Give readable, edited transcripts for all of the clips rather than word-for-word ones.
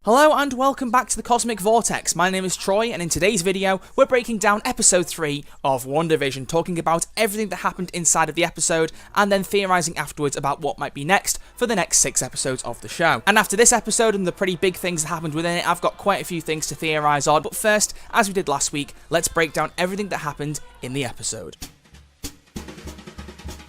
Hello and welcome back to the Cosmic Vortex. My name is Troy, and in today's video, we're breaking down episode 3 of WandaVision, talking about everything that happened inside of the episode, and then theorizing afterwards about what might be next for the next 6 episodes of the show. And after this episode and the pretty big things that happened within it, I've got quite a few things to theorize on, but first, as we did last week, let's break down everything that happened in the episode.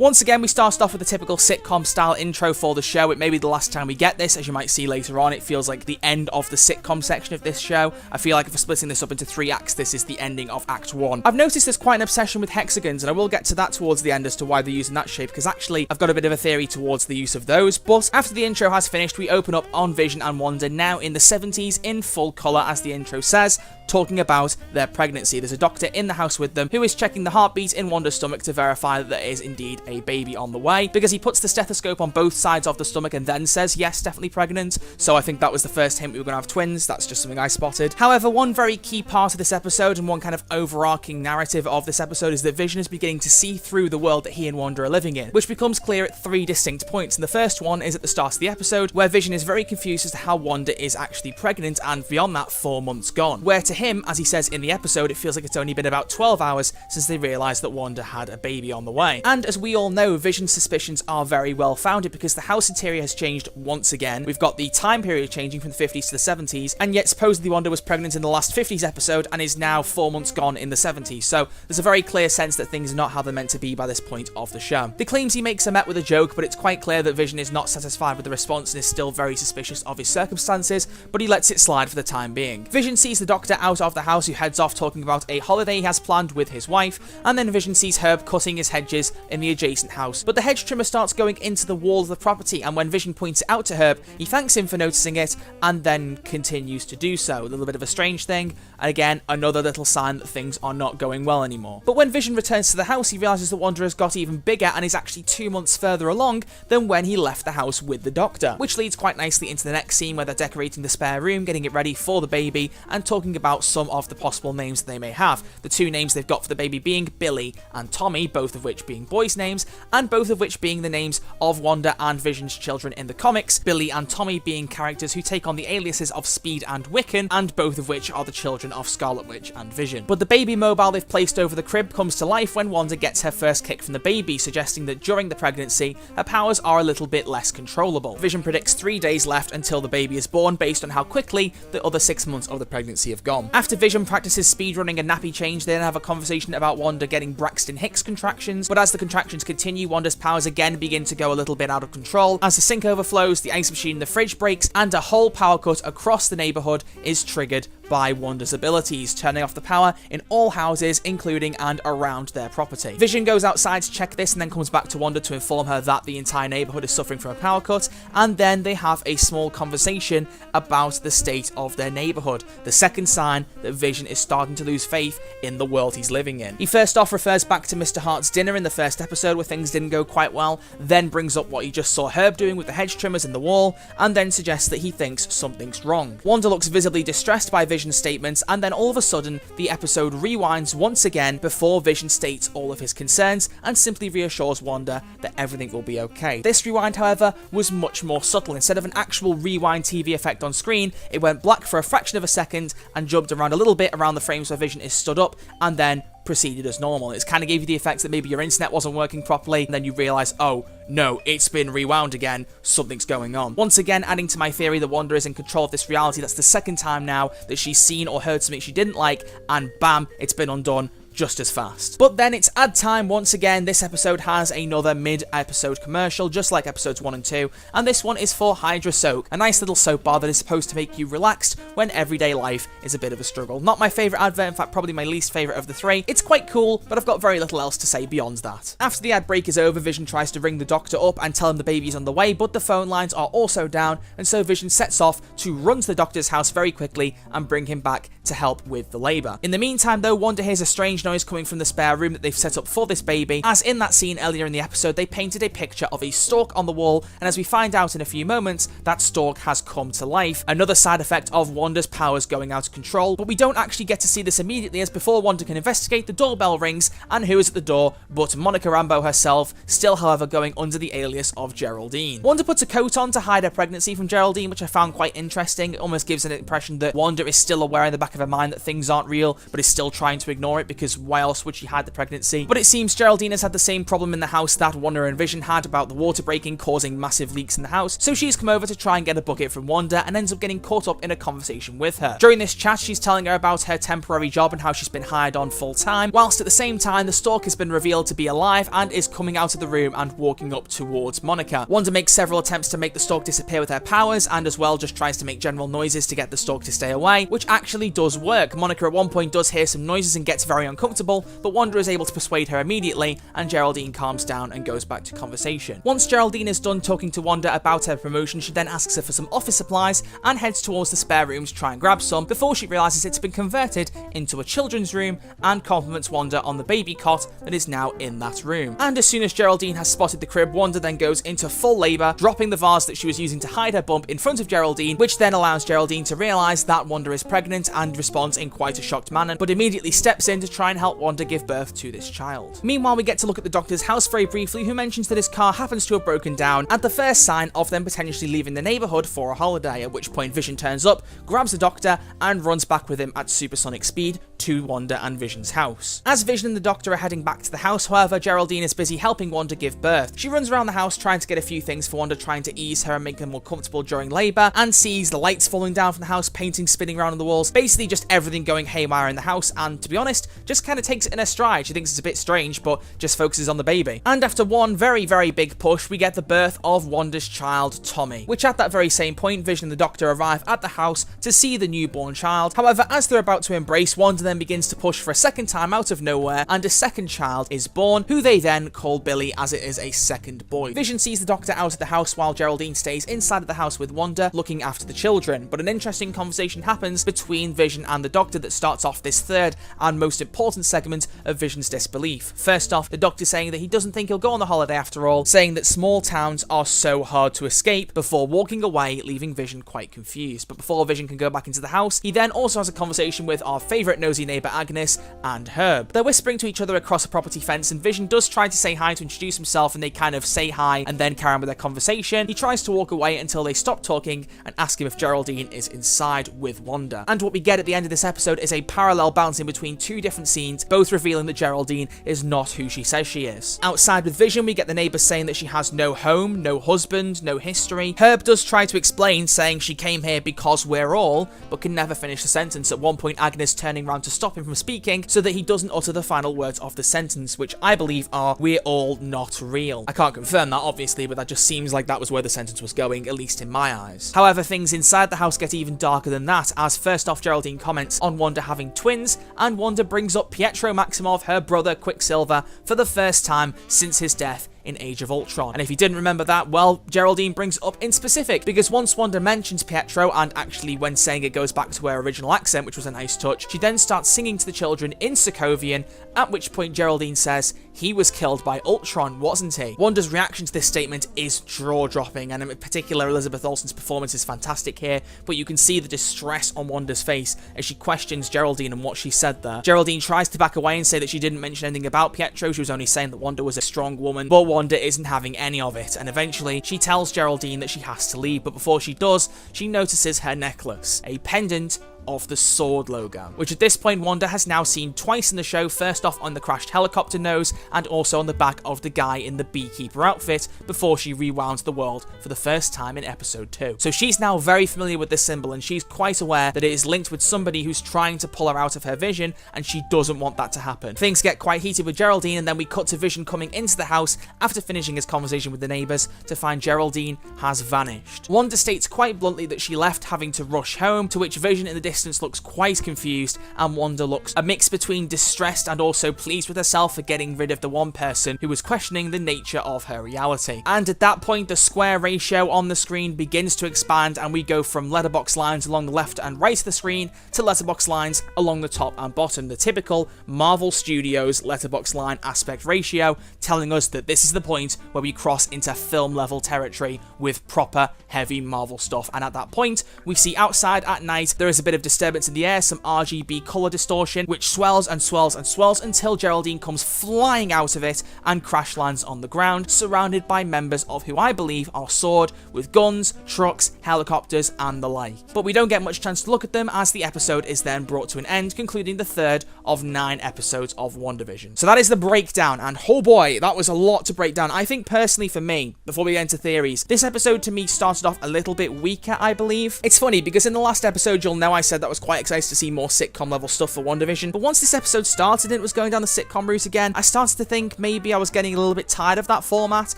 Once again, we started off with a typical sitcom style intro for the show. It may be the last time we get this, as you might see later on. It feels like the end of the sitcom section of this show. I feel like if we're splitting this up into 3 acts, this is the ending of Act 1. I've noticed there's quite an obsession with hexagons, and I will get to that towards the end as to why they're using that shape, because actually I've got a bit of a theory towards the use of those. But after the intro has finished, we open up on Vision and Wanda, now in the 70s, in full colour, as the intro says, talking about their pregnancy. There's a doctor in the house with them who is checking the heartbeat in Wanda's stomach to verify that there is indeed a baby on the way, because he puts the stethoscope on both sides of the stomach and then says, yes, definitely pregnant. So I think that was the first hint we were going to have twins. That's just something I spotted. However, one very key part of this episode and one kind of overarching narrative of this episode is that Vision is beginning to see through the world that he and Wanda are living in, which becomes clear at 3 distinct points. And the first one is at the start of the episode, where Vision is very confused as to how Wanda is actually pregnant, and beyond that, 4 months gone. Where to him, as he says in the episode, it feels like it's only been about 12 hours since they realised that Wanda had a baby on the way. And as we all know, Vision's suspicions are very well founded, because the house interior has changed once again. We've got the time period changing from the 50s to the 70s, and yet supposedly Wanda was pregnant in the last 50s episode and is now 4 months gone in the 70s. So there's a very clear sense that things are not how they're meant to be by this point of the show. The claims he makes are met with a joke, but it's quite clear that Vision is not satisfied with the response and is still very suspicious of his circumstances, but he lets it slide for the time being. Vision sees the doctor out of the house, who heads off talking about a holiday he has planned with his wife, and then Vision sees Herb cutting his hedges in the adjacent house. But the hedge trimmer starts going into the wall of the property, and when Vision points it out to Herb, he thanks him for noticing it and then continues to do so. A little bit of a strange thing, and again, another little sign that things are not going well anymore. But when Vision returns to the house, he realizes that Wanda has got even bigger and is actually 2 months further along than when he left the house with the doctor, which leads quite nicely into the next scene, where they're decorating the spare room, getting it ready for the baby, and talking about some of the possible names that they may have. The 2 names they've got for the baby being Billy and Tommy, both of which being boys' names, and both of which being the names of Wanda and Vision's children in the comics, Billy and Tommy being characters who take on the aliases of Speed and Wiccan, and both of which are the children of Scarlet Witch and Vision. But the baby mobile they've placed over the crib comes to life when Wanda gets her first kick from the baby, suggesting that during the pregnancy, her powers are a little bit less controllable. Vision predicts 3 days left until the baby is born, based on how quickly the other 6 months of the pregnancy have gone. After Vision practices speedrunning and nappy change, they then have a conversation about Wanda getting Braxton Hicks contractions, but as the contractions continue, Wanda's powers again begin to go a little bit out of control, as the sink overflows, the ice machine in the fridge breaks, and a whole power cut across the neighbourhood is triggered by Wanda's abilities, turning off the power in all houses, including and around their property. Vision goes outside to check this and then comes back to Wanda to inform her that the entire neighbourhood is suffering from a power cut, and then they have a small conversation about the state of their neighbourhood, the second sign that Vision is starting to lose faith in the world he's living in. He first off refers back to Mr. Hart's dinner in the first episode, where things didn't go quite well, then brings up what he just saw Herb doing with the hedge trimmers in the wall, and then suggests that he thinks something's wrong. Wanda looks visibly distressed by Vision's statements, and then all of a sudden, the episode rewinds once again before Vision states all of his concerns and simply reassures Wanda that everything will be okay. This rewind, however, was much more subtle. Instead of an actual rewind TV effect on screen, it went black for a fraction of a second and jumped around a little bit around the frames where Vision is stood up, and then proceeded as normal. It's kind of gave you the effect that maybe your internet wasn't working properly, and then you realise, oh no, it's been rewound again, something's going on. Once again, adding to my theory that Wanda is in control of this reality. That's the second time now that she's seen or heard something she didn't like, and bam, it's been undone just as fast. But then it's ad time once again. This episode has another mid-episode commercial, just like episodes 1 and 2, and this one is for Hydra Soak, a nice little soap bar that is supposed to make you relaxed when everyday life is a bit of a struggle. Not my favourite advert, in fact probably my least favourite of the 3. It's quite cool, but I've got very little else to say beyond that. After the ad break is over, Vision tries to ring the doctor up and tell him the baby's on the way, but the phone lines are also down, and so Vision sets off to run to the doctor's house very quickly and bring him back to help with the labour. In the meantime though, Wanda hears a strange strange noise coming from the spare room that they've set up for this baby, as in that scene earlier in the episode they painted a picture of a stork on the wall, and as we find out in a few moments, that stork has come to life. Another side effect of Wanda's powers going out of control, but we don't actually get to see this immediately, as before Wanda can investigate, the doorbell rings, and who is at the door but Monica Rambeau herself, still however going under the alias of Geraldine. Wanda puts a coat on to hide her pregnancy from Geraldine, which I found quite interesting. It almost gives an impression that Wanda is still aware in the back of her mind that things aren't real, but is still trying to ignore it, because why else would she hide the pregnancy? But it seems Geraldine has had the same problem in the house that Wanda and Vision had about the water breaking, causing massive leaks in the house, so she's come over to try and get a bucket from Wanda and ends up getting caught up in a conversation with her. During this chat, she's telling her about her temporary job and how she's been hired on full time, whilst at the same time the stork has been revealed to be alive and is coming out of the room and walking up towards Monica. Wanda makes several attempts to make the stork disappear with her powers, and as well just tries to make general noises to get the stork to stay away, which actually does work. Monica at one point does hear some noises and gets very uncomfortable, but Wanda is able to persuade her immediately, and Geraldine calms down and goes back to conversation. Once Geraldine is done talking to Wanda about her promotion, she then asks her for some office supplies and heads towards the spare room to try and grab some, before she realizes it's been converted into a children's room, and compliments Wanda on the baby cot that is now in that room. And as soon as Geraldine has spotted the crib, Wanda then goes into full labor, dropping the vase that she was using to hide her bump in front of Geraldine, which then allows Geraldine to realize that Wanda is pregnant and responds in quite a shocked manner, but immediately steps in to try and help Wanda give birth to this child. Meanwhile, we get to look at the doctor's house very briefly, who mentions that his car happens to have broken down at the first sign of them potentially leaving the neighborhood for a holiday, at which point Vision turns up, grabs the doctor, and runs back with him at supersonic speed to Wanda and Vision's house. As Vision and the doctor are heading back to the house, however, Geraldine is busy helping Wanda give birth. She runs around the house trying to get a few things for Wanda, trying to ease her and make her more comfortable during labor, and sees the lights falling down from the house, paintings spinning around on the walls, basically just everything going haywire in the house, and to be honest, just kind of takes it in her stride. She thinks it's a bit strange, but just focuses on the baby. And after one very, very big push, we get the birth of Wanda's child, Tommy, which at that very same point, Vision and the doctor arrive at the house to see the newborn child. However, as they're about to embrace, Wanda then begins to push for a second time out of nowhere, and a second child is born, who they then call Billy, as it is a second boy. Vision sees the doctor out of the house while Geraldine stays inside of the house with Wanda, looking after the children, but an interesting conversation happens between Vision and the doctor that starts off this third and most important segment of Vision's disbelief. First off, the doctor saying that he doesn't think he'll go on the holiday after all, saying that small towns are so hard to escape, before walking away, leaving Vision quite confused. But before Vision can go back into the house, he then also has a conversation with our favourite nosy neighbour Agnes and Herb. They're whispering to each other across a property fence, and Vision does try to say hi to introduce himself, and they kind of say hi and then carry on with their conversation. He tries to walk away until they stop talking and ask him if Geraldine is inside with Wanda. And what we get at the end of this episode is a parallel bouncing between two different scenes, both revealing that Geraldine is not who she says she is. Outside with Vision, we get the neighbours saying that she has no home, no husband, no history. Herb does try to explain, saying she came here because we're all, but can never finish the sentence, at one point Agnes turning around to stop him from speaking so that he doesn't utter the final words of the sentence, which I believe are, "We're all not real." I can't confirm that obviously, but that just seems like that was where the sentence was going, at least in my eyes. However, things inside the house get even darker than that, as first off Geraldine comments on Wanda having twins, and Wanda brings up Pietro Maximoff, her brother Quicksilver, for the first time since his death in Age of Ultron. And if you didn't remember that, well, Geraldine brings it up in specific, because once Wanda mentions Pietro, and actually when saying it goes back to her original accent, which was a nice touch, she then starts singing to the children in Sokovian, at which point Geraldine says, "He was killed by Ultron, wasn't he?" Wanda's reaction to this statement is jaw-dropping, and in particular Elizabeth Olsen's performance is fantastic here, but you can see the distress on Wanda's face as she questions Geraldine and what she said there. Geraldine tries to back away and say that she didn't mention anything about Pietro, she was only saying that Wanda was a strong woman, but Wanda isn't having any of it, and eventually she tells Geraldine that she has to leave, but before she does, she notices her necklace, a pendant of the sword logo, which at this point Wanda has now seen twice in the show, first off on the crashed helicopter nose and also on the back of the guy in the beekeeper outfit before she rewound the world for the first time in episode 2. So she's now very familiar with this symbol, and she's quite aware that it is linked with somebody who's trying to pull her out of her vision, and she doesn't want that to happen. Things get quite heated with Geraldine, and then we cut to Vision coming into the house after finishing his conversation with the neighbours to find Geraldine has vanished. Wanda states quite bluntly that she left having to rush home, to which Vision in the distance looks quite confused, and Wanda looks a mix between distressed and also pleased with herself for getting rid of the one person who was questioning the nature of her reality. And at that point, the square ratio on the screen begins to expand, and we go from letterbox lines along the left and right of the screen to letterbox lines along the top and bottom, the typical Marvel Studios letterbox line aspect ratio, telling us that this is the point where we cross into film level territory with proper heavy Marvel stuff. And at that point, we see outside at night there is a bit of disturbance in the air, some RGB color distortion, which swells and swells and swells until Geraldine comes flying out of it and crash lands on the ground, surrounded by members of who I believe are SWORD, with guns, trucks, helicopters, and the like. But we don't get much chance to look at them, as the episode is then brought to an end, concluding the third of 9 episodes of WandaVision. So that is the breakdown, and oh boy, that was a lot to break down. I think personally for me, before we get into theories, this episode to me started off a little bit weaker, I believe. It's funny, because in the last episode, you'll know I said that I was quite excited to see more sitcom level stuff for WandaVision, but once this episode started and it was going down the sitcom route again, I started to think maybe I was getting a little bit tired of that format.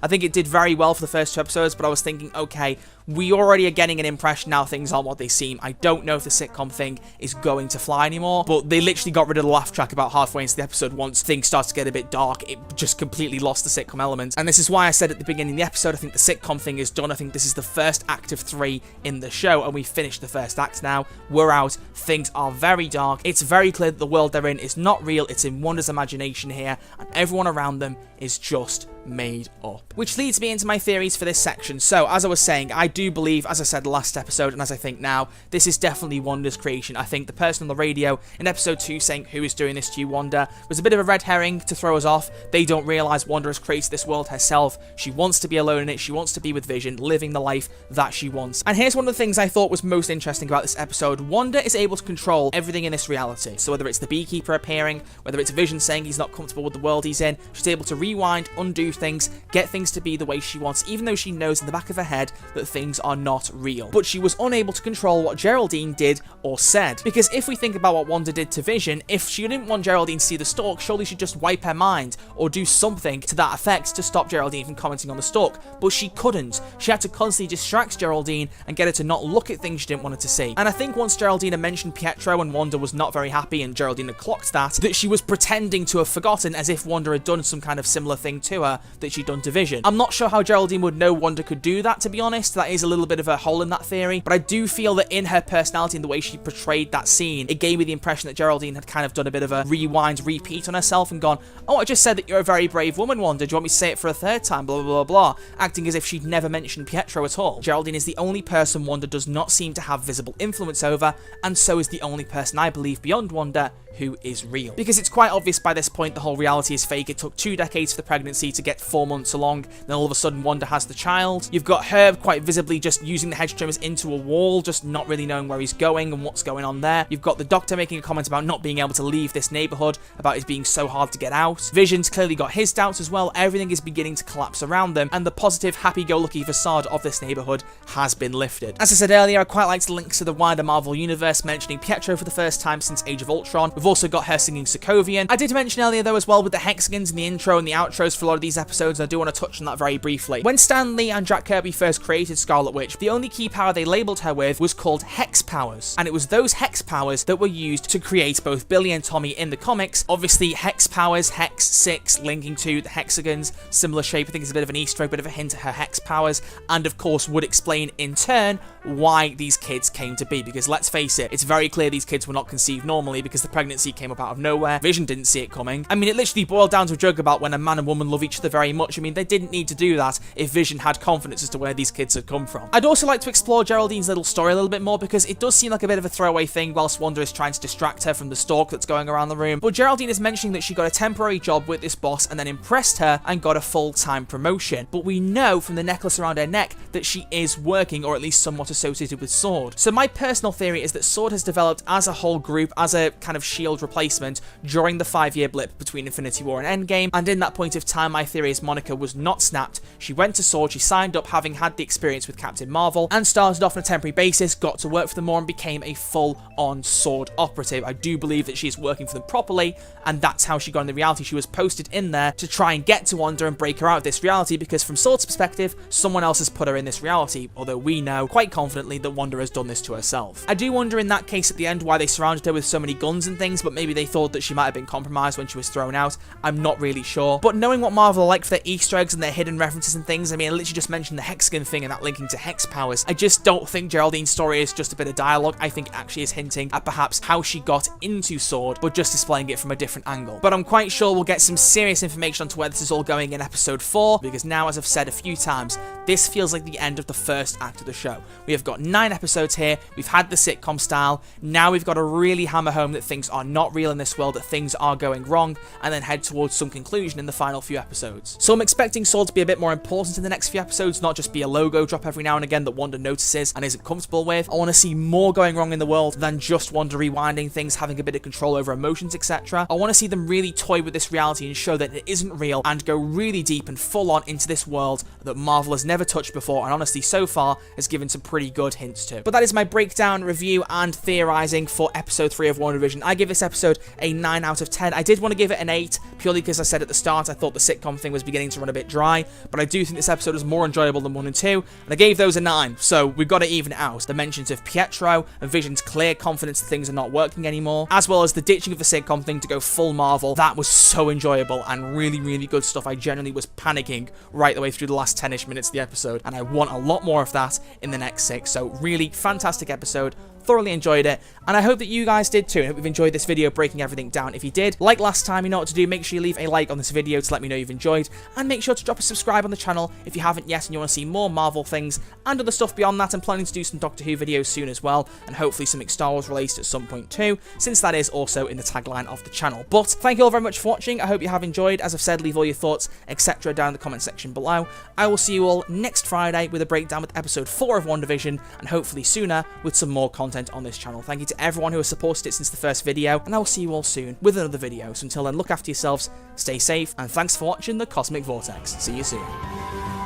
I think it did very well for the first 2 episodes, but I was thinking, okay, we already are getting an impression now things aren't what they seem. I don't know if the sitcom thing is going to fly anymore, but they literally got rid of the laugh track about halfway into the episode. Once things started to get a bit dark, it just completely lost the sitcom element. And this is why I said at the beginning of the episode, I think the sitcom thing is done. I think this is the first act of 3 in the show, and we finished the first act now. We're out. Things are very dark. It's very clear that the world they're in is not real. It's in Wanda's imagination here, and everyone around them is just made up. Which leads me into my theories for this section. So, as I was saying, I do believe, as I said last episode, and as I think now, this is definitely Wanda's creation. I think the person on the radio in episode 2 saying, "Who is doing this to you, Wanda?" was a bit of a red herring to throw us off. They don't realise Wanda has created this world herself. She wants to be alone in it. She wants to be with Vision, living the life that she wants. And here's one of the things I thought was most interesting about this episode. Wanda is able to control everything in this reality. So whether it's the beekeeper appearing, whether it's Vision saying he's not comfortable with the world he's in, she's able to rewind, undo things, get things to be the way she wants, even though she knows in the back of her head that things are not real. But she was unable to control what Geraldine did or said. Because if we think about what Wanda did to Vision, if she didn't want Geraldine to see the stalk, surely she'd just wipe her mind or do something to that effect to stop Geraldine from commenting on the stalk. But she couldn't. She had to constantly distract Geraldine and get her to not look at things she didn't want her to see. And I think once Geraldine had mentioned Pietro and Wanda was not very happy and Geraldine had clocked that she was pretending to have forgotten, as if Wanda had done some kind of similar thing to her that she'd done to Vision. I'm not sure how Geraldine would know Wanda could do that, to be honest. That is a little bit of a hole in that theory, but I do feel that in her personality and the way she portrayed that scene, it gave me the impression that Geraldine had kind of done a bit of a rewind, repeat on herself and gone, "Oh, I just said that you're a very brave woman, Wanda. Do you want me to say it for a third time? Blah, blah, blah, blah," acting as if she'd never mentioned Pietro at all. Geraldine is the only person Wanda does not seem to have visible influence over, and so is the only person I believe beyond Wanda who is real. Because it's quite obvious by this point the whole reality is fake. It took 2 decades for the pregnancy to get 4 months along, then all of a sudden Wanda has the child. You've got her quite visibly just using the hedge trimmers into a wall, just not really knowing where he's going and what's going on there. You've got the doctor making a comment about not being able to leave this neighborhood, about it being so hard to get out. Vision's clearly got his doubts as well. Everything is beginning to collapse around them, and the positive, happy-go-lucky facade of this neighborhood has been lifted. As I said earlier, I quite liked the links to the wider Marvel universe, mentioning Pietro for the first time since Age of Ultron. We've also got her singing Sokovian. I did mention earlier though as well with the hexagons in the intro and the outros for a lot of these episodes, and I do want to touch on that very briefly. When Stan Lee and Jack Kirby first created Scarlet Witch, the only key power they labelled her with was called hex powers, and it was those hex powers that were used to create both Billy and Tommy in the comics. Obviously hex powers, hex 6 linking to the hexagons, similar shape. I think it's a bit of an Easter egg, bit of a hint at her hex powers, and of course would explain in turn why these kids came to be, because let's face it, it's very clear these kids were not conceived normally because the pregnancy came up out of nowhere. Vision didn't see it coming. I mean, it literally boiled down to a joke about when a man and woman love each other very much. I mean, they didn't need to do that if Vision had confidence as to where these kids had come from. I'd also like to explore Geraldine's little story a little bit more, because it does seem like a bit of a throwaway thing whilst Wanda is trying to distract her from the stalk that's going around the room. But Geraldine is mentioning that she got a temporary job with this boss and then impressed her and got a full-time promotion. But we know from the necklace around her neck that she is working, or at least somewhat associated with SWORD. So my personal theory is that SWORD has developed as a whole group, as a kind of SHIELD replacement during the 5-year blip between Infinity War and Endgame, and in that point of time my theory is Monica was not snapped. She went to SWORD, she signed up having had the experience with Captain Marvel, and started off on a temporary basis, got to work for them more, and became a full-on SWORD operative. I do believe that she is working for them properly, and that's how she got in the reality. She was posted in there to try and get to Wanda and break her out of this reality, because from SWORD's perspective, someone else has put her in this reality, although we know quite confidently confidently that Wanda has done this to herself. I do wonder in that case at the end why they surrounded her with so many guns and things, but maybe they thought that she might have been compromised when she was thrown out. I'm not really sure. But knowing what Marvel are like for their Easter eggs and their hidden references and things, I mean, I literally just mentioned the hexagon thing and that linking to hex powers. I just don't think Geraldine's story is just a bit of dialogue. I think it actually is hinting at perhaps how she got into S.W.O.R.D, but just displaying it from a different angle. But I'm quite sure we'll get some serious information onto where this is all going in episode 4, because now, as I've said a few times, this feels like the end of the first act of the show. We have got 9 episodes here, we've had the sitcom style, now we've got to really hammer home that things are not real in this world, that things are going wrong, and then head towards some conclusion in the final few episodes. So I'm expecting S.W.O.R.D to be a bit more important in the next few episodes, not just be a logo drop every now and again that Wanda notices and isn't comfortable with. I want to see more going wrong in the world than just Wanda rewinding things, having a bit of control over emotions, etc. I want to see them really toy with this reality and show that it isn't real, and go really deep and full on into this world that Marvel has never touched before, and honestly so far has given some pretty good hints to. But that is my breakdown, review, and theorizing for episode 3 of WandaVision. I give this episode a 9 out of 10. I did want to give it an 8, purely because I said at the start I thought the sitcom thing was beginning to run a bit dry, but I do think this episode is more enjoyable than 1 and 2, and I gave those a 9, so we've got to even it out. The mentions of Pietro and Vision's clear confidence that things are not working anymore, as well as the ditching of the sitcom thing to go full Marvel, that was so enjoyable and really, really good stuff. I genuinely was panicking right the way through the last 10-ish minutes of the episode, and I want a lot more of that in the next 6, so really fantastic episode. Thoroughly enjoyed it, and I hope that you guys did too. I hope you've enjoyed this video breaking everything down. If you did, like last time, you know what to do. Make sure you leave a like on this video to let me know you've enjoyed, and make sure to drop a subscribe on the channel if you haven't yet and you want to see more Marvel things and other stuff beyond that. I'm planning to do some Doctor Who videos soon as well, and hopefully something Star Wars related at some point too, since that is also in the tagline of the channel. But thank you all very much for watching. I hope you have enjoyed. As I've said, leave all your thoughts, etc. down in the comment section below. I will see you all next Friday with a breakdown with episode 4 of WandaVision, and hopefully sooner with some more content on this channel. Thank you to everyone who has supported it since the first video, and I will see you all soon with another video. So until then, look after yourselves, stay safe, and thanks for watching the Cosmic Vortex. See you soon.